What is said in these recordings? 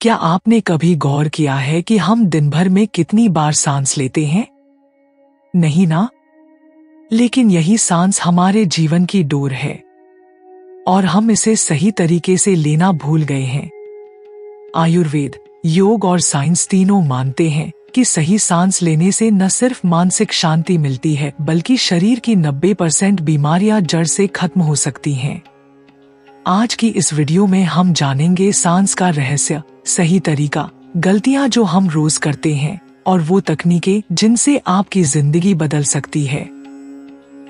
क्या आपने कभी गौर किया है कि हम दिन भर में कितनी बार सांस लेते हैं? नहीं ना? लेकिन यही सांस हमारे जीवन की डोर है और हम इसे सही तरीके से लेना भूल गए हैं। आयुर्वेद, योग और साइंस तीनों मानते हैं कि सही सांस लेने से न सिर्फ मानसिक शांति मिलती है बल्कि शरीर की 90% बीमारियां जड़ से खत्म हो सकती हैं। आज की इस वीडियो में हम जानेंगे सांस का रहस्य, सही तरीका, गलतियां जो हम रोज करते हैं और वो तकनीकें जिनसे आपकी जिंदगी बदल सकती है।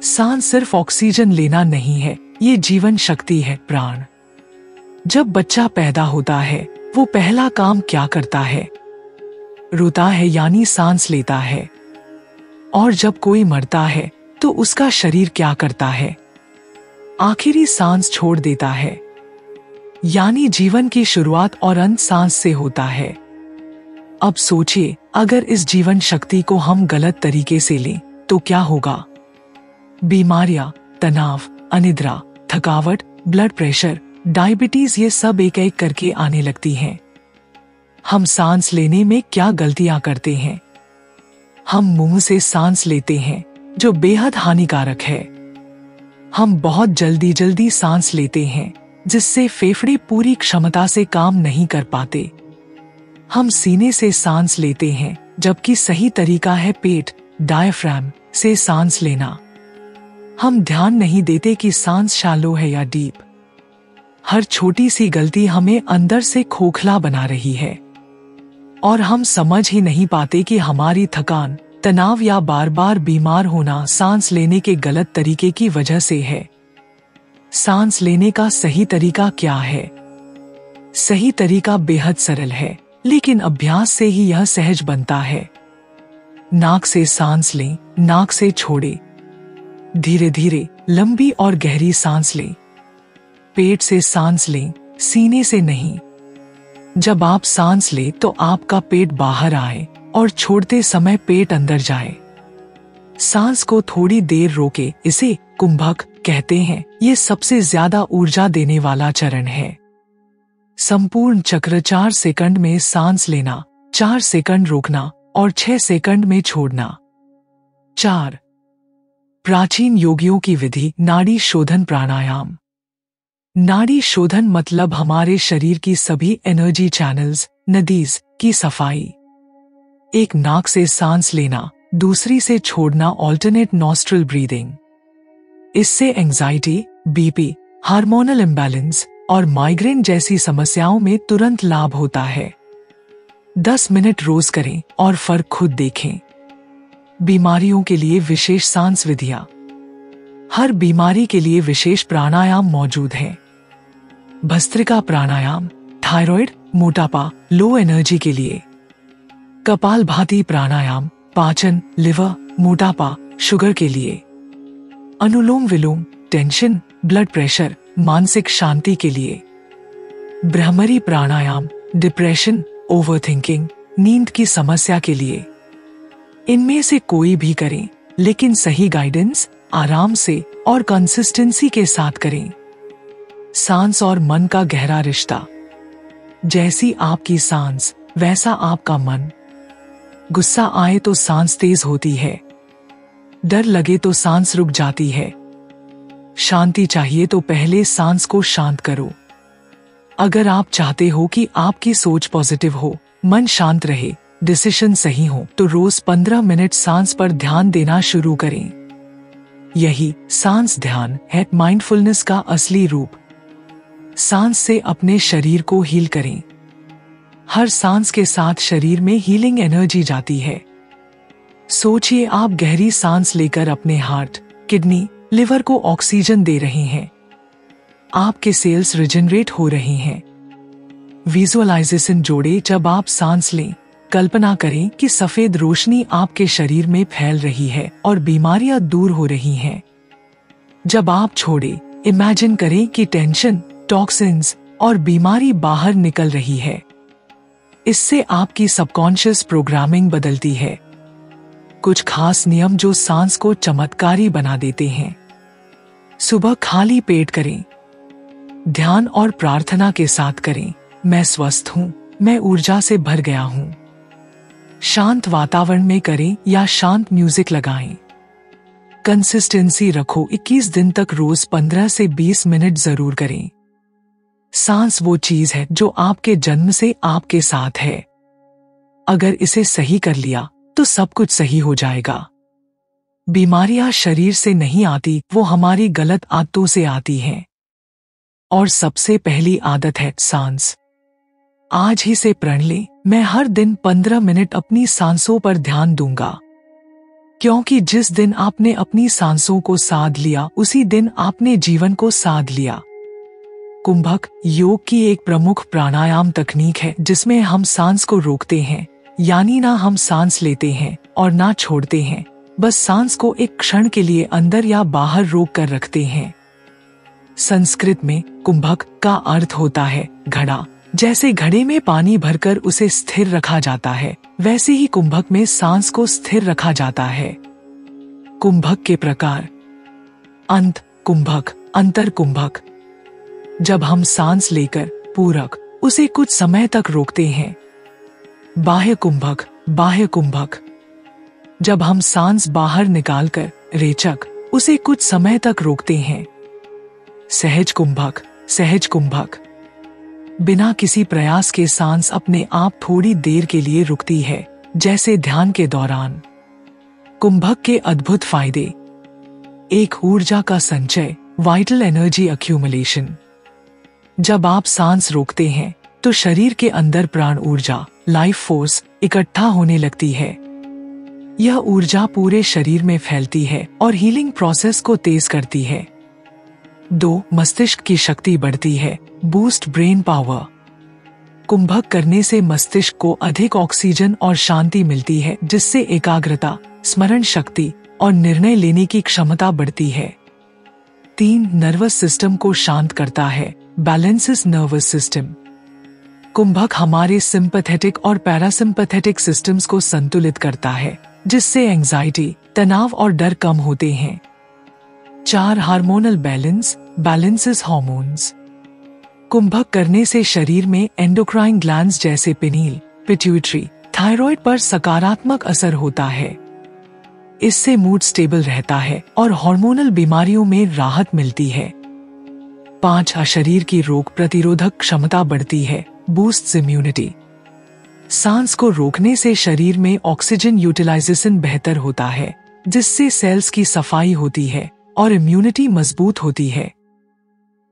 सांस सिर्फ ऑक्सीजन लेना नहीं है, ये जीवन शक्ति है, प्राण। जब बच्चा पैदा होता है वो पहला काम क्या करता है? रोता है यानी सांस लेता है। और जब कोई मरता है तो उसका शरीर क्या करता है? आखिरी सांस छोड़ देता है। यानी जीवन की शुरुआत और अंत सांस से होता है। अब सोचिए, अगर इस जीवन शक्ति को हम गलत तरीके से लें तो क्या होगा? बीमारियां, तनाव, अनिद्रा, थकावट, ब्लड प्रेशर, डायबिटीज, ये सब एक एक करके आने लगती हैं। हम सांस लेने में क्या गलतियां करते हैं? हम मुंह से सांस लेते हैं जो बेहद हानिकारक है। हम बहुत जल्दी सांस लेते हैं जिससे फेफड़े पूरी क्षमता से काम नहीं कर पाते। हम सीने से सांस लेते हैं जबकि सही तरीका है पेट, डायफ्राम से सांस लेना। हम ध्यान नहीं देते कि सांस शैलो है या डीप। हर छोटी सी गलती हमें अंदर से खोखला बना रही है और हम समझ ही नहीं पाते कि हमारी थकान, तनाव या बार बार बीमार होना सांस लेने के गलत तरीके की वजह से है। सांस लेने का सही तरीका क्या है? सही तरीका बेहद सरल है, लेकिन अभ्यास से ही यह सहज बनता है। नाक से सांस लें, नाक से छोड़ें। धीरे धीरे लंबी और गहरी सांस लें। पेट से सांस लें, सीने से नहीं। जब आप सांस लें तो आपका पेट बाहर आए और छोड़ते समय पेट अंदर जाए। सांस को थोड़ी देर रोके, इसे कुंभक कहते हैं। ये सबसे ज्यादा ऊर्जा देने वाला चरण है। संपूर्ण चक्र 4 सेकंड में सांस लेना, 4 सेकंड रोकना और 6 सेकंड में छोड़ना। 4. प्राचीन योगियों की विधि, नाड़ी शोधन प्राणायाम। नाड़ी शोधन मतलब हमारे शरीर की सभी एनर्जी चैनल्स, नदीज की सफाई। एक नाक से सांस लेना, दूसरी से छोड़ना, ऑल्टरनेट नॉस्ट्रल ब्रीदिंग। इससे एंजाइटी, बीपी, हार्मोनल इम्बैलेंस और माइग्रेन जैसी समस्याओं में तुरंत लाभ होता है। 10 मिनट रोज करें और फर्क खुद देखें। बीमारियों के लिए विशेष सांस विधियां। हर बीमारी के लिए विशेष प्राणायाम मौजूद हैं। भस्त्रिका प्राणायाम, थायराइड, मोटापा, लो एनर्जी के लिए। कपालभाति प्राणायाम, पाचन, लिवर, मोटापा, शुगर के लिए। अनुलोम विलोम, टेंशन, ब्लड प्रेशर, मानसिक शांति के लिए। भ्रामरी प्राणायाम, डिप्रेशन, ओवरथिंकिंग, नींद की समस्या के लिए। इनमें से कोई भी करें, लेकिन सही गाइडेंस, आराम से और कंसिस्टेंसी के साथ करें। सांस और मन का गहरा रिश्ता। जैसी आपकी सांस वैसा आपका मन। गुस्सा आए तो सांस तेज होती है। डर लगे तो सांस रुक जाती है। शांति चाहिए तो पहले सांस को शांत करो। अगर आप चाहते हो कि आपकी सोच पॉजिटिव हो, मन शांत रहे, डिसीजन सही हो, तो रोज 15 मिनट सांस पर ध्यान देना शुरू करें। यही सांस ध्यान है, माइंडफुलनेस का असली रूप। सांस से अपने शरीर को हील करें। हर सांस के साथ शरीर में हीलिंग एनर्जी जाती है। सोचिए, आप गहरी सांस लेकर अपने हार्ट, किडनी, लिवर को ऑक्सीजन दे रहे हैं। आपके सेल्स रिजनरेट हो रहे हैं। विजुअलाइजेशन जोड़े, जब आप सांस लें, कल्पना करें कि सफेद रोशनी आपके शरीर में फैल रही है और बीमारियां दूर हो रही हैं। जब आप छोड़े, इमेजिन करें कि टेंशन, टॉक्सिन्स और बीमारी बाहर निकल रही है। इससे आपकी सबकॉन्शियस प्रोग्रामिंग बदलती है। कुछ खास नियम जो सांस को चमत्कारी बना देते हैं। सुबह खाली पेट करें। ध्यान और प्रार्थना के साथ करें, मैं स्वस्थ हूँ, मैं ऊर्जा से भर गया हूं। शांत वातावरण में करें या शांत म्यूजिक लगाएं। कंसिस्टेंसी रखो, 21 दिन तक रोज 15 से 20 मिनट जरूर करें। सांस वो चीज है जो आपके जन्म से आपके साथ है। अगर इसे सही कर लिया तो सब कुछ सही हो जाएगा। बीमारियां शरीर से नहीं आती, वो हमारी गलत आदतों से आती हैं। और सबसे पहली आदत है सांस। आज ही से प्रण लें, मैं हर दिन 15 मिनट अपनी सांसों पर ध्यान दूंगा, क्योंकि जिस दिन आपने अपनी सांसों को साध लिया उसी दिन आपने जीवन को साध लिया। कुंभक योग की एक प्रमुख प्राणायाम तकनीक है जिसमें हम सांस को रोकते हैं, यानी ना हम सांस लेते हैं और ना छोड़ते हैं, बस सांस को एक क्षण के लिए अंदर या बाहर रोक कर रखते हैं। संस्कृत में कुंभक का अर्थ होता है घड़ा। जैसे घड़े में पानी भरकर उसे स्थिर रखा जाता है, वैसे ही कुंभक में सांस को स्थिर रखा जाता है। कुंभक के प्रकार: अंत कुंभक, अंतर कुंभक। जब हम सांस लेकर पूरक उसे कुछ समय तक रोकते हैं। बाह्य कुंभक, बाह्य कुंभक। जब हम सांस बाहर निकालकर रेचक उसे कुछ समय तक रोकते हैं। सहज कुंभक, सहज कुंभक। बिना किसी प्रयास के सांस अपने आप थोड़ी देर के लिए रुकती है, जैसे ध्यान के दौरान। कुंभक के अद्भुत फायदे: एक ऊर्जा का संचय, वाइटल एनर्जी एक्यूमुलेशन। जब आप सांस रोकते हैं तो शरीर के अंदर प्राण ऊर्जा, लाइफ फोर्स इकट्ठा होने लगती है। यह ऊर्जा पूरे शरीर में फैलती है और हीलिंग प्रोसेस को तेज करती है। 2. मस्तिष्क की शक्ति बढ़ती है, बूस्ट ब्रेन पावर। कुंभक करने से मस्तिष्क को अधिक ऑक्सीजन और शांति मिलती है, जिससे एकाग्रता, स्मरण शक्ति और निर्णय लेने की क्षमता बढ़ती है। 3. नर्वस सिस्टम को शांत करता है, बैलेंसेस नर्वस सिस्टम। कुंभक हमारे सिंपैथेटिक और पैरासिम्पैथेटिक सिस्टम्स को संतुलित करता है, जिससे एंजाइटी, तनाव और डर कम होते हैं। 4. Hormonal balance, balances hormones. कुंभक करने से शरीर में एंडोक्राइन ग्लैंड्स जैसे पिनील, पिट्यूटरी, थायराइड पर सकारात्मक असर होता है। इससे मूड स्टेबल रहता है और हार्मोनल बीमारियों में राहत मिलती है। 5. शरीर की रोग प्रतिरोधक क्षमता बढ़ती है, बूस्ट्स इम्यूनिटी। सांस को रोकने से शरीर में ऑक्सीजन यूटिलाइजेशन बेहतर होता है, जिससे सेल्स की सफाई होती है और इम्यूनिटी मजबूत होती है।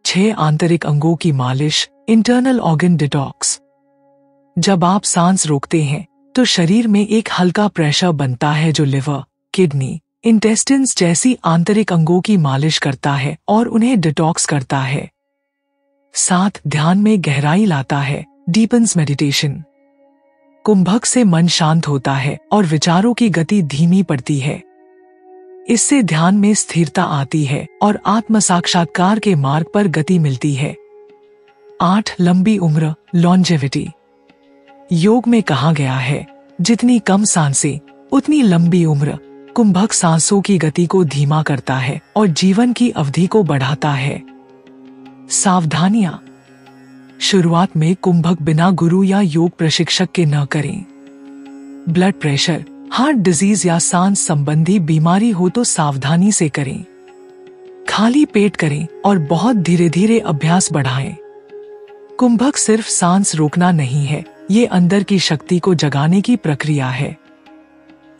6. आंतरिक अंगों की मालिश, इंटरनल ऑर्गन डिटॉक्स। जब आप सांस रोकते हैं तो शरीर में एक हल्का प्रेशर बनता है जो लिवर, किडनी, इंटेस्टिन्स जैसी आंतरिक अंगों की मालिश करता है और उन्हें डिटॉक्स करता है। 7. ध्यान में गहराई लाता है, डीपन्स मेडिटेशन। कुंभक से मन शांत होता है और विचारों की गति धीमी पड़ती है। इससे ध्यान में स्थिरता आती है और आत्म साक्षात्कार के मार्ग पर गति मिलती है। 8. लंबी उम्र, लॉन्जेविटी। योग में कहा गया है, जितनी कम सांसें उतनी लंबी उम्र। कुंभक सांसों की गति को धीमा करता है और जीवन की अवधि को बढ़ाता है। सावधानियां: शुरुआत में कुंभक बिना गुरु या योग प्रशिक्षक के न करें। ब्लड प्रेशर, हार्ट डिजीज या सांस संबंधी बीमारी हो तो सावधानी से करें। खाली पेट करें और बहुत धीरे धीरे अभ्यास बढ़ाएं। कुंभक सिर्फ सांस रोकना नहीं है, ये अंदर की शक्ति को जगाने की प्रक्रिया है।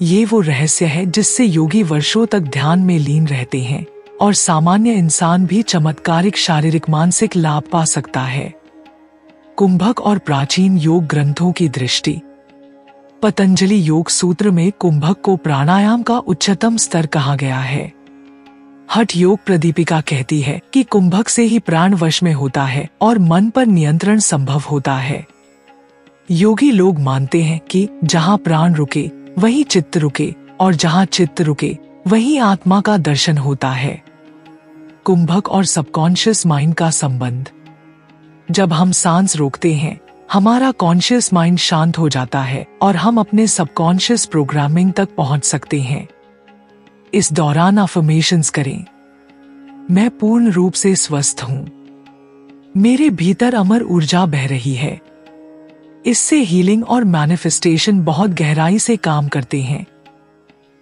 ये वो रहस्य है जिससे योगी वर्षों तक ध्यान में लीन रहते हैं और सामान्य इंसान भी चमत्कारिक शारीरिक मानसिक लाभ पा सकता है। कुंभक और प्राचीन योग ग्रंथों की दृष्टि। पतंजलि योग सूत्र में कुंभक को प्राणायाम का उच्चतम स्तर कहा गया है। हठ योग प्रदीपिका कहती है कि कुंभक से ही प्राण वश में होता है और मन पर नियंत्रण संभव होता है। योगी लोग मानते हैं कि जहाँ प्राण रुके वहीं चित्त रुके और जहाँ चित्त रुके वहीं आत्मा का दर्शन होता है। कुंभक और सबकॉन्शियस माइंड का संबंध। जब हम सांस रोकते हैं, हमारा कॉन्शियस माइंड शांत हो जाता है और हम अपने सबकॉन्शियस प्रोग्रामिंग तक पहुंच सकते हैं। इस दौरान अफर्मेशंस करें: मैं पूर्ण रूप से स्वस्थ हूं। मेरे भीतर अमर ऊर्जा बह रही है। इससे हीलिंग और मैनिफेस्टेशन बहुत गहराई से काम करते हैं।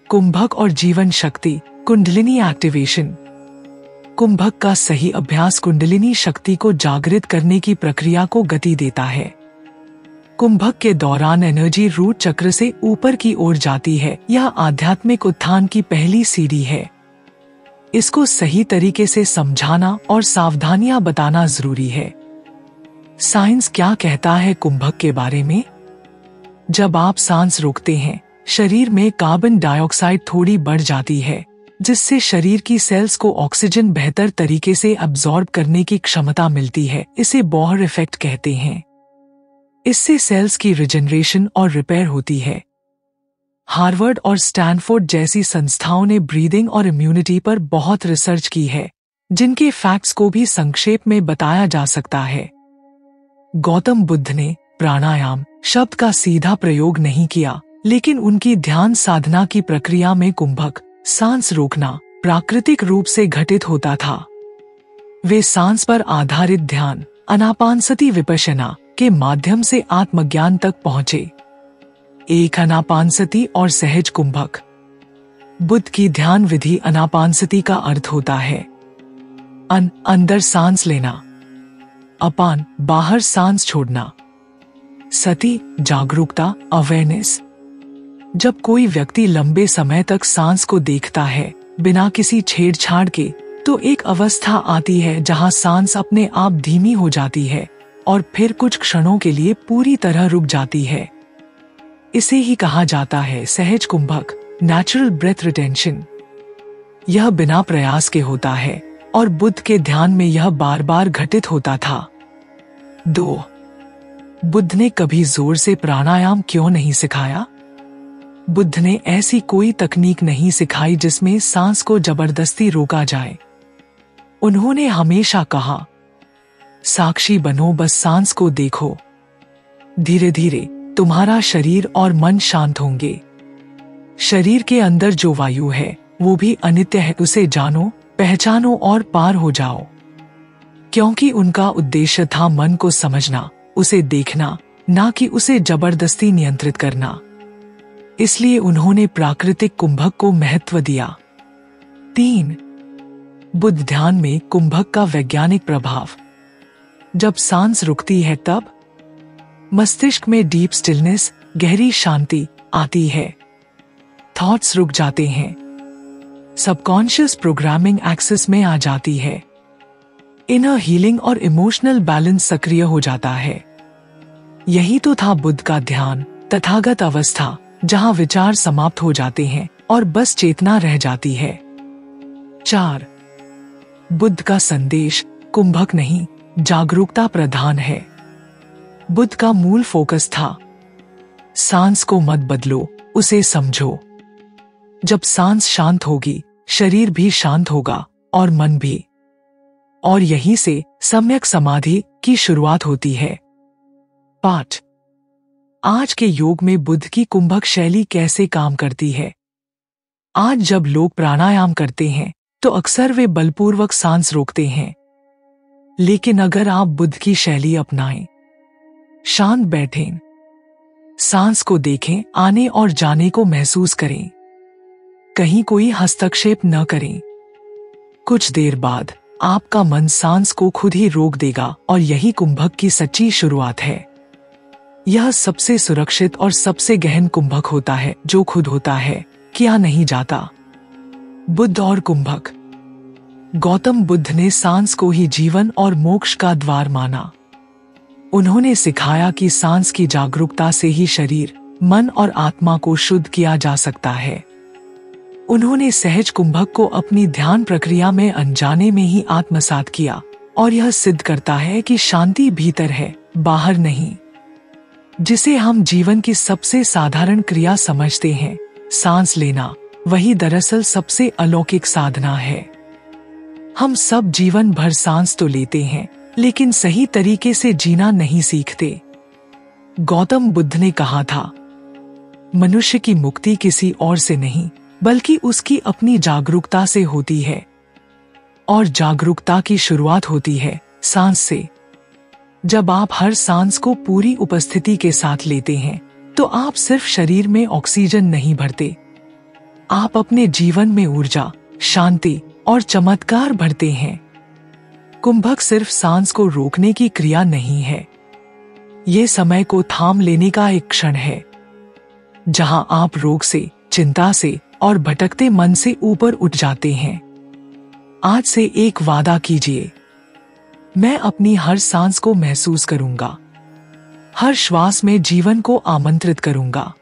कुंभक और जीवन शक्ति, कुंडलिनी एक्टिवेशन। कुंभक का सही अभ्यास कुंडलिनी शक्ति को जागृत करने की प्रक्रिया को गति देता है। कुंभक के दौरान एनर्जी रूट चक्र से ऊपर की ओर जाती है। यह आध्यात्मिक उत्थान की पहली सीढ़ी है। इसको सही तरीके से समझाना और सावधानियां बताना जरूरी है। साइंस क्या कहता है कुंभक के बारे में? जब आप सांस रोकते हैं, शरीर में कार्बन डाइऑक्साइड थोड़ी बढ़ जाती है, जिससे शरीर की सेल्स को ऑक्सीजन बेहतर तरीके से अब्सॉर्ब करने की क्षमता मिलती है। इसे बॉहर इफेक्ट कहते हैं। इससे सेल्स की रिजेनरेशन और रिपेयर होती है। हार्वर्ड और स्टैनफोर्ड जैसी संस्थाओं ने ब्रीदिंग और इम्यूनिटी पर बहुत रिसर्च की है, जिनके फैक्ट्स को भी संक्षेप में बताया जा सकता है। गौतम बुद्ध ने प्राणायाम शब्द का सीधा प्रयोग नहीं किया, लेकिन उनकी ध्यान साधना की प्रक्रिया में कुंभक, सांस रोकना, प्राकृतिक रूप से घटित होता था। वे सांस पर आधारित ध्यान, अनापानसति विपश्यना के माध्यम से आत्मज्ञान तक पहुंचे। एक अनापानसति और सहज कुंभक। बुद्ध की ध्यान विधि अनापानसति का अर्थ होता है अंदर सांस लेना, अपान बाहर सांस छोड़ना, सति जागरूकता अवेयरनेस। जब कोई व्यक्ति लंबे समय तक सांस को देखता है बिना किसी छेड़छाड़ के, तो एक अवस्था आती है जहां सांस अपने आप धीमी हो जाती है और फिर कुछ क्षणों के लिए पूरी तरह रुक जाती है। इसे ही कहा जाता है सहज कुंभक, नेचुरल ब्रेथ रिटेंशन। यह बिना प्रयास के होता है और बुद्ध के ध्यान में यह बार बार घटित होता था। 2. बुद्ध ने कभी जोर से प्राणायाम क्यों नहीं सिखाया? बुद्ध ने ऐसी कोई तकनीक नहीं सिखाई जिसमें सांस को जबरदस्ती रोका जाए। उन्होंने हमेशा कहा, साक्षी बनो, बस सांस को देखो। धीरे धीरे तुम्हारा शरीर और मन शांत होंगे। शरीर के अंदर जो वायु है वो भी अनित्य है, उसे जानो, पहचानो और पार हो जाओ। क्योंकि उनका उद्देश्य था मन को समझना, उसे देखना, ना कि उसे जबरदस्ती नियंत्रित करना। इसलिए उन्होंने प्राकृतिक कुंभक को महत्व दिया। 3. बुद्ध ध्यान में कुंभक का वैज्ञानिक प्रभाव। जब सांस रुकती है तब मस्तिष्क में डीप स्टिलनेस, गहरी शांति आती है। थॉट्स रुक जाते हैं। सबकॉन्शियस प्रोग्रामिंग एक्सेस में आ जाती है। इनर हीलिंग और इमोशनल बैलेंस सक्रिय हो जाता है। यही तो था बुद्ध का ध्यान, तथागत अवस्था, जहां विचार समाप्त हो जाते हैं और बस चेतना रह जाती है। 4. बुद्ध का संदेश कुंभक नहीं, जागरूकता प्रधान है। बुद्ध का मूल फोकस था, सांस को मत बदलो, उसे समझो। जब सांस शांत होगी, शरीर भी शांत होगा और मन भी। और यहीं से सम्यक समाधि की शुरुआत होती है। पाठ। आज के योग में बुद्ध की कुंभक शैली कैसे काम करती है? आज जब लोग प्राणायाम करते हैं तो अक्सर वे बलपूर्वक सांस रोकते हैं। लेकिन अगर आप बुद्ध की शैली अपनाएं, शांत बैठें, सांस को देखें, आने और जाने को महसूस करें, कहीं कोई हस्तक्षेप न करें, कुछ देर बाद आपका मन सांस को खुद ही रोक देगा और यही कुंभक की सच्ची शुरुआत है। यह सबसे सुरक्षित और सबसे गहन कुंभक होता है जो खुद होता है, किया नहीं जाता। बुद्ध और कुंभक। गौतम बुद्ध ने सांस को ही जीवन और मोक्ष का द्वार माना। उन्होंने सिखाया कि सांस की जागरूकता से ही शरीर, मन और आत्मा को शुद्ध किया जा सकता है। उन्होंने सहज कुंभक को अपनी ध्यान प्रक्रिया में अनजाने में ही आत्मसात किया और यह सिद्ध करता है कि शांति भीतर है, बाहर नहीं। जिसे हम जीवन की सबसे साधारण क्रिया समझते हैं, सांस लेना, वही दरअसल सबसे अलौकिक साधना है। हम सब जीवन भर सांस तो लेते हैं, लेकिन सही तरीके से जीना नहीं सीखते। गौतम बुद्ध ने कहा था, मनुष्य की मुक्ति किसी और से नहीं, बल्कि उसकी अपनी जागरूकता से होती है। और जागरूकता की शुरुआत होती है सांस से। जब आप हर सांस को पूरी उपस्थिति के साथ लेते हैं, तो आप सिर्फ शरीर में ऑक्सीजन नहीं भरते, आप अपने जीवन में ऊर्जा, शांति और चमत्कार भरते हैं। कुंभक सिर्फ सांस को रोकने की क्रिया नहीं है, ये समय को थाम लेने का एक क्षण है, जहां आप रोग से, चिंता से और भटकते मन से ऊपर उठ जाते हैं। आज से एक वादा कीजिए, मैं अपनी हर सांस को महसूस करूंगा, हर श्वास में जीवन को आमंत्रित करूंगा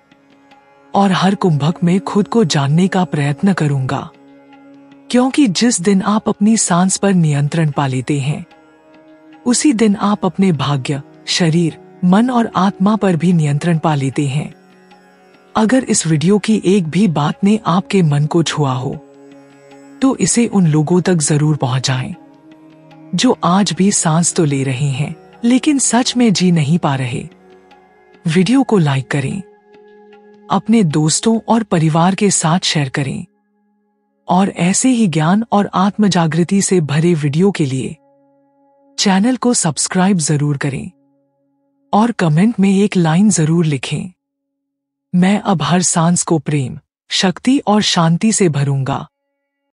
और हर कुंभक में खुद को जानने का प्रयत्न करूंगा। क्योंकि जिस दिन आप अपनी सांस पर नियंत्रण पा लेते हैं, उसी दिन आप अपने भाग्य, शरीर, मन और आत्मा पर भी नियंत्रण पा लेते हैं। अगर इस वीडियो की एक भी बात ने आपके मन को छुआ हो, तो इसे उन लोगों तक जरूर पहुंचाएं, जो आज भी सांस तो ले रहे हैं, लेकिन सच में जी नहीं पा रहे। वीडियो को लाइक करें, अपने दोस्तों और परिवार के साथ शेयर करें और ऐसे ही ज्ञान और आत्म जागृति से भरे वीडियो के लिए चैनल को सब्सक्राइब जरूर करें और कमेंट में एक लाइन जरूर लिखें, मैं अब हर सांस को प्रेम, शक्ति और शांति से भरूंगा।